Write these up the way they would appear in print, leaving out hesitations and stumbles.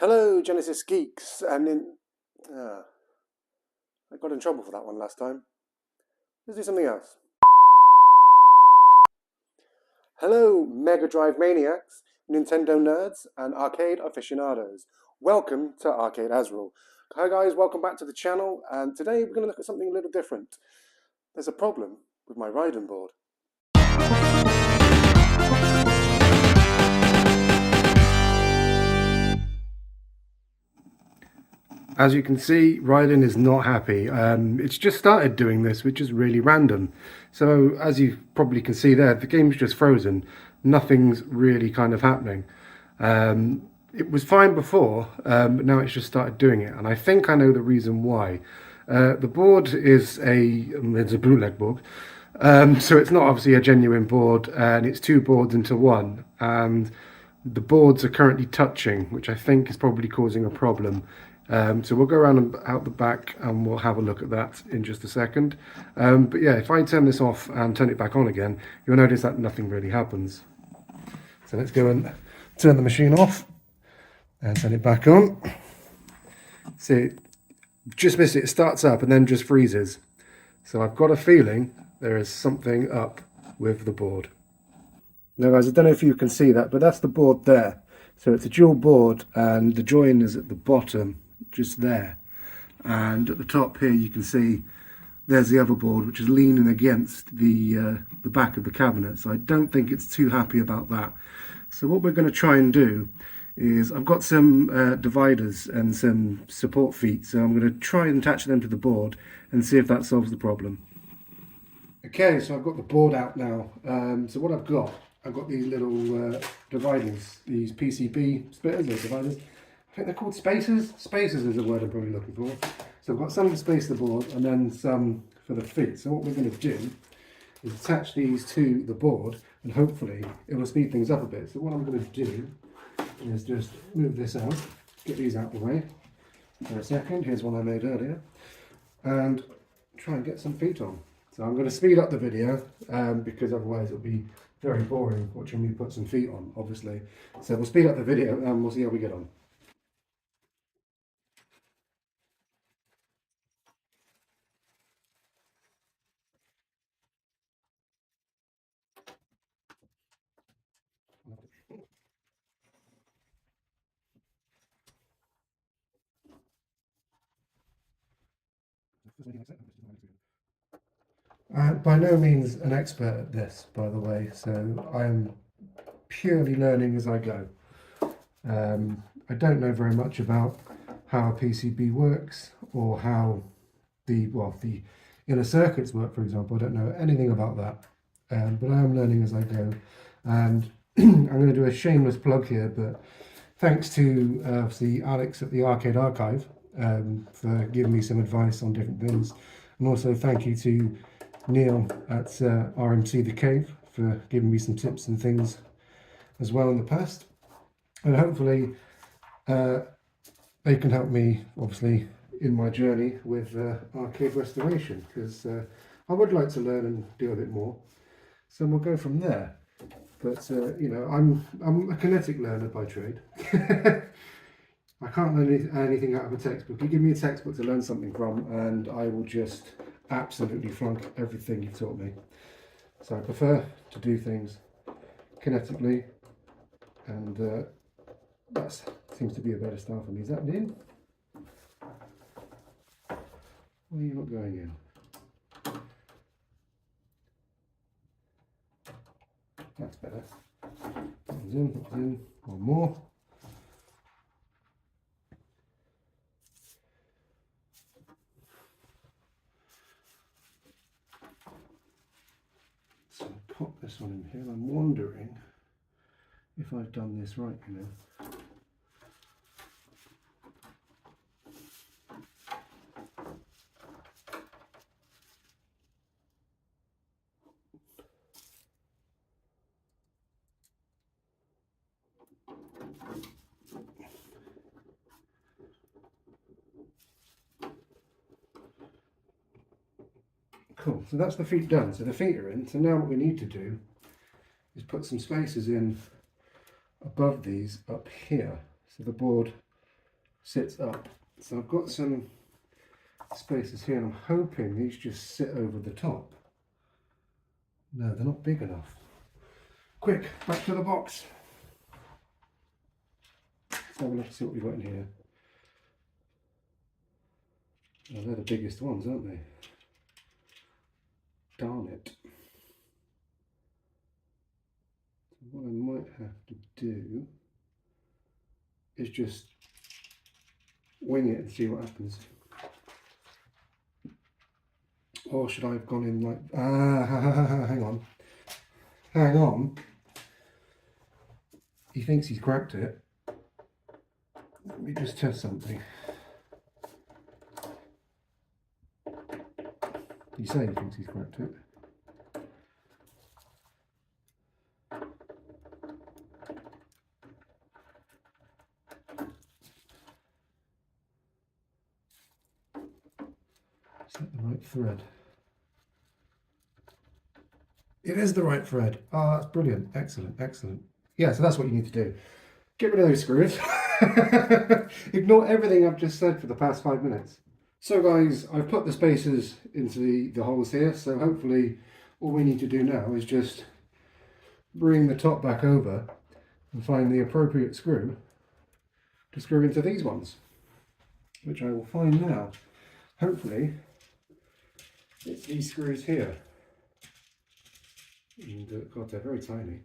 Hello, Genesis Geeks, and I got in trouble for that one last time. Let's do something else. Hello, Mega Drive Maniacs, Nintendo Nerds, and Arcade Aficionados. Welcome to arcade.azrall. Hi guys, welcome back to the channel, and today we're going to look at something a little different. There's a problem with my Raiden board. As you can see, Raiden is not happy. It's just started doing this, which is really random. So as you probably can see there, the game's just frozen. Nothing's really kind of happening. It was fine before, but now it's just started doing it. And I think I know the reason why. The board is it's a bootleg board. So it's not obviously a genuine board, and it's two boards into one. And the boards are currently touching, which I think is probably causing a problem. So we'll go around and out the back and we'll have a look at that in just a second. But yeah, if I turn this off and turn it back on again, you'll notice that nothing really happens. So let's go and turn the machine off and turn it back on. See, just missed it. It starts up and then just freezes. So I've got a feeling there is something up with the board. Now guys, I don't know if you can see that, but that's the board there. So it's a dual board and the join is at the bottom, just there. And at the top here you can see there's the other board, which is leaning against the back of the cabinet. So I don't think it's too happy about that. So what we're going to try and do is, I've got some dividers and some support feet, so I'm going to try and attach them to the board and see if that solves the problem. Okay, so I've got the board out now. So what I've got these little dividers, these PCB splitters or dividers. I think they're called spacers. Spacers is the word I'm probably looking for. So I've got some to space the board and then some for the feet. So what we're going to do is attach these to the board and hopefully it will speed things up a bit. So what I'm going to do is just move this out, get these out of the way for a second. Here's one I made earlier. And try and get some feet on. So I'm going to speed up the video because otherwise it'll be very boring watching me put some feet on, obviously. So we'll speed up the video and we'll see how we get on. By no means an expert at this, by the way, so I'm purely learning as I go. I don't know very much about how a PCB works or how the inner circuits work, for example. I don't know anything about that, but I am learning as I go. And I'm going to do a shameless plug here, but thanks to obviously Alex at the Arcade Archive for giving me some advice on different things, and also thank you to Neil at RMC The Cave for giving me some tips and things as well in the past, and hopefully they can help me obviously in my journey with arcade restoration, because I would like to learn and do a bit more, so we'll go from there. But you know, I'm a kinetic learner by trade. I can't learn anything out of a textbook. You give me a textbook to learn something from and I will just absolutely flunk everything you've taught me. So I prefer to do things kinetically, and that seems to be a better style for me. Is that in? Why are you not going in? That's better. That in, one more. So pop this one in here. I'm wondering if I've done this right, you know. Cool, so that's the feet done. So the feet are in. So now what we need to do is put some spacers in above these up here. So the board sits up. So I've got some spaces here and I'm hoping these just sit over the top. No, they're not big enough. Quick, back to the box. Let's have a look and see what we've got in here. Oh, they're the biggest ones, aren't they? Darn it. What I might have to do is just wing it and see what happens. Or should I have gone in like, hang on. He thinks he's cracked it. Let me just test something. He's saying he thinks he's cracked it. Is that the right thread? It is the right thread. Oh, that's brilliant. Excellent, excellent. Yeah, so that's what you need to do. Get rid of those screws. Ignore everything I've just said for the past 5 minutes. So guys, I've put the spacers into the holes here, so hopefully all we need to do now is just bring the top back over and find the appropriate screw to screw into these ones, which I will find now. Hopefully it's these screws here. And God, they're very tiny.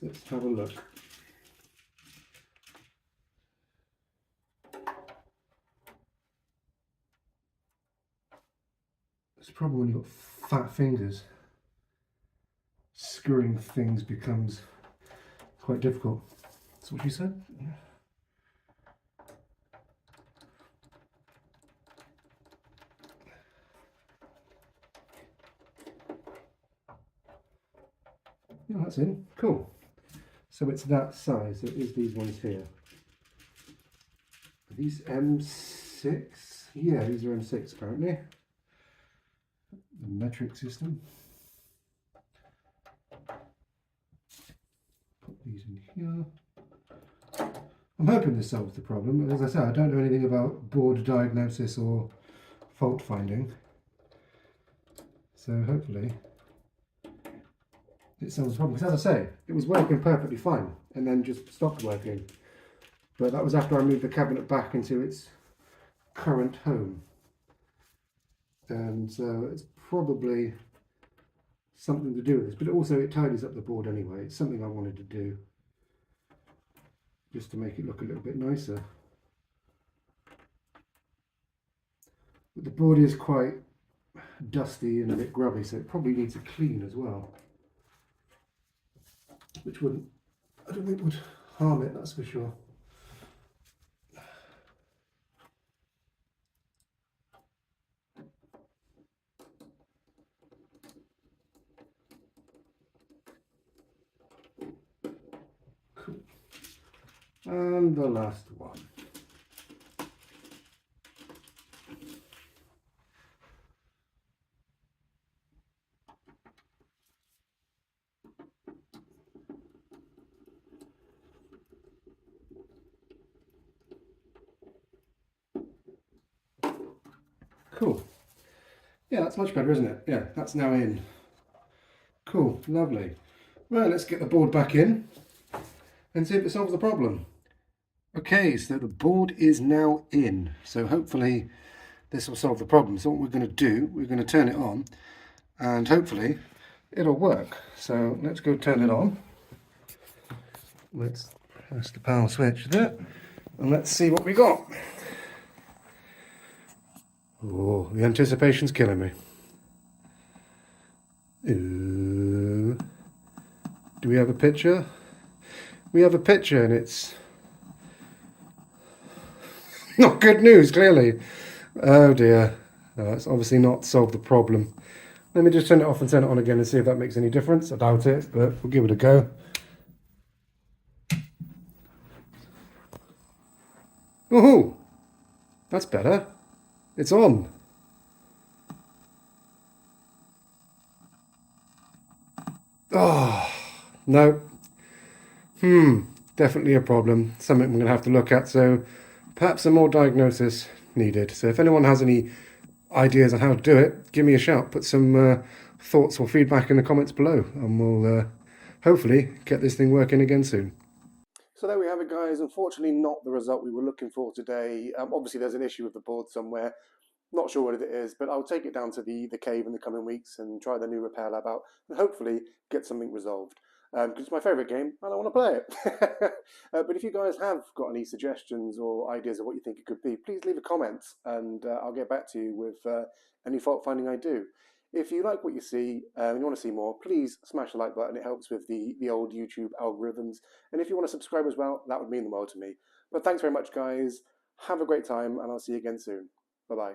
Let's have a look. It's the problem when you've got fat fingers. Screwing things becomes quite difficult. That's what you said? Yeah. Yeah, that's in. Cool. So it's that size. So it is these ones here. Are these M6? Yeah, these are M6 apparently. The metric system. Put these in here. I'm hoping this solves the problem. As I said, I don't know anything about board diagnosis or fault finding. So hopefully it solves the problem. Because as I say, it was working perfectly fine and then just stopped working. But that was after I moved the cabinet back into its current home. And so it's probably something to do with this. But also it tidies up the board anyway. It's something I wanted to do just to make it look a little bit nicer. But the board is quite dusty and a bit grubby, so it probably needs a clean as well. Which wouldn't, I don't think would harm it, that's for sure. Cool. And the last one. Cool. Yeah, that's much better, isn't it? Yeah, that's now in. Cool, lovely. Right, let's get the board back in and see if it solves the problem. Okay, so the board is now in. So hopefully this will solve the problem. So what we're going to do, we're going to turn it on and hopefully it'll work. So let's go turn it on. Let's press the power switch there and let's see what we got. Oh, the anticipation's killing me. Ooh. Do we have a picture? We have a picture and it's not good news, clearly. Oh dear. It's obviously not solved the problem. Let me just turn it off and turn it on again and see if that makes any difference. I doubt it, but we'll give it a go. Woohoo! That's better. It's on. Oh, no. definitely a problem, something we're going to have to look at. So perhaps some more diagnosis needed. So if anyone has any ideas on how to do it, give me a shout. Put some thoughts or feedback in the comments below, and we'll hopefully get this thing working again soon. So there we have it, guys. Unfortunately, not the result we were looking for today. Obviously, there's an issue with the board somewhere. Not sure what it is, but I'll take it down to the cave in the coming weeks and try the new repair lab out and hopefully get something resolved. Because it's my favourite game and I want to play it. But if you guys have got any suggestions or ideas of what you think it could be, please leave a comment and I'll get back to you with any fault finding I do. If you like what you see and you want to see more, please smash the like button. It helps with the old YouTube algorithms. And if you want to subscribe as well, that would mean the world to me. But thanks very much, guys. Have a great time and I'll see you again soon. Bye-bye.